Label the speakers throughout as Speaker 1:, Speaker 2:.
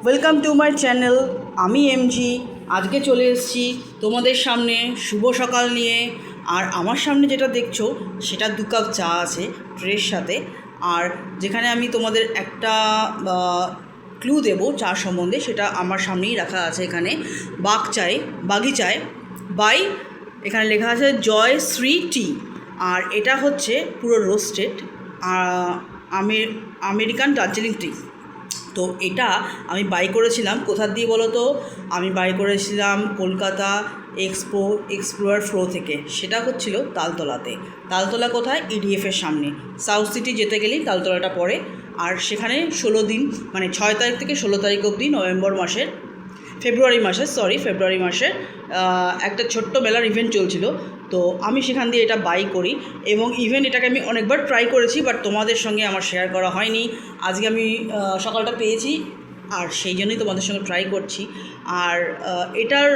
Speaker 1: Welcome to my channel. আমি MG. আজকে চলে এসেছি তোমাদের সামনে শুভ সকাল নিয়ে। আর আমার সামনে যেটা দেখছো সেটা 2 কাপ চা আছে ট্রের সাথে। আর যেখানে আমি তোমাদের একটা ক্লু দেবো চা সম্বন্ধে, সেটা আমার সামনেই রাখা আছে। এখানে বাগিচায় বাই এখানে লেখা আছে জয় শ্রী টি। আর এটা হচ্ছে পুরো রোস্টেড আমেরিকান দার্জিলিং টি। তো এটা আমি বাই করেছিলাম কোথা দিয়ে বলো তো? আমি বাই করেছিলাম কলকাতা এক্সপ্লোরার ফ্লো থেকে। সেটা হচ্ছিল তালতলাতে। তালতলা কোথায়? ইডিএফের সামনে। সাউথ সিটি যেতে গেলেই তালতলাটা পড়ে। আর সেখানে 16 দিন, মানে 6 তারিখ থেকে 16 তারিখ অবধি ফেব্রুয়ারি মাসের একটা ছোট্ট মেলার ইভেন্ট চলছিল। তো আমি সেখান দিয়ে এটা বাই করি এবং ইভেন এটাকে আমি অনেকবার ট্রাই করেছি, বাট তোমাদের সঙ্গে আমার শেয়ার করা হয়নি। আজকে আমি সকালটা পেয়েছি আর সেই জন্যই তোমাদের সঙ্গে ট্রাই করছি। আর এটার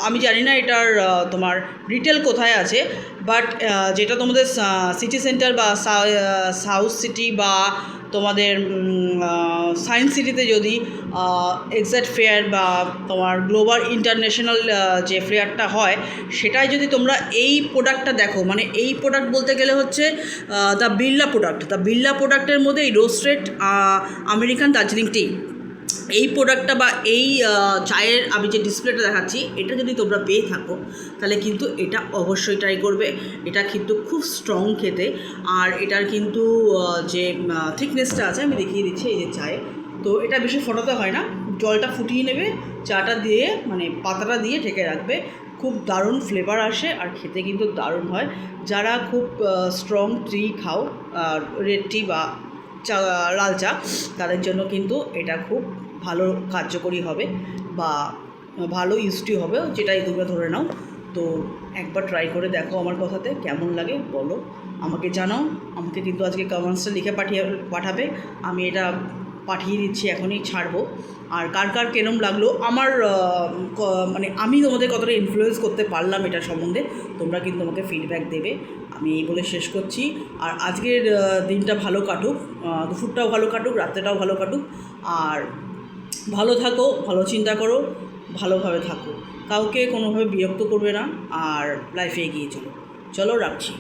Speaker 1: আমি জানি না এটার তোমার রিটেল কোথায় আছে, বাট যেটা তোমাদের সিটি সেন্টার বা সাউথ সিটি বা তোমাদের সায়েন্স সিটিতে যদি এক্সাক্ট ফেয়ার বা তোমার গ্লোবাল ইন্টারন্যাশনাল যে ফেয়ারটা হয়, সেটাই যদি তোমরা এই প্রোডাক্টটা দেখো, মানে এই প্রোডাক্ট বলতে গেলে হচ্ছে দ্য বিড়লা প্রোডাক্টের মধ্যে এই রোস্টেড আমেরিকান দার্জিলিং টি, এই প্রোডাক্টটা বা এই চায়ের আমি যে ডিসপ্লেটা দেখাচ্ছি, এটা যদি তোমরা পেয়ে থাকো তাহলে কিন্তু এটা অবশ্যই ট্রাই করবে। এটা কিন্তু খুব স্ট্রং খেতে। আর এটার কিন্তু যে থিকনেসটা আছে আমি দেখিয়ে দিচ্ছি। এই যে চায়ে তো এটা বেশি ফোটাতে হয় না, জলটা ফুটিয়ে নেবে, চাটা দিয়ে মানে পাতাটা দিয়ে ঢেকে রাখবে। খুব দারুণ ফ্লেভার আসে আর খেতে কিন্তু দারুণ হয়। যারা খুব স্ট্রং টি খাও, রেড টি বা লাল চা, তাদের জন্য কিন্তু এটা খুব ভালো কার্যকরী হবে বা ভালো ইউজটি হবে, যেটাই তোমরা ধরে নাও। তো একবার ট্রাই করে দেখো, আমার কথাতে কেমন লাগে বলো, আমাকে জানাও। আমাকে কিন্তু আজকে কমেন্টসটা লিখে পাঠাবে। আমি এটা পাঠিয়ে দিচ্ছি, এখনই ছাড়বো। আর কার কার কেরম লাগলো আমার মানে আমি তোমাদের কতটা ইনফ্লুয়েন্স করতে পারলাম এটা সম্বন্ধে, তোমরা কিন্তু আমাকে ফিডব্যাক দেবে। আমি এই বলে শেষ করছি। আর আজকের দিনটা ভালো কাটুক, দুপুরটাও ভালো কাটুক, রাত্রেটাও ভালো কাটুক। আর ভালো থাকো, ভালো চিন্তা করো, ভালোভাবে থাকো, কাউকে কোনোভাবে বিরক্ত করবে না, আর লাইফে এগিয়ে চলো। রাখছি।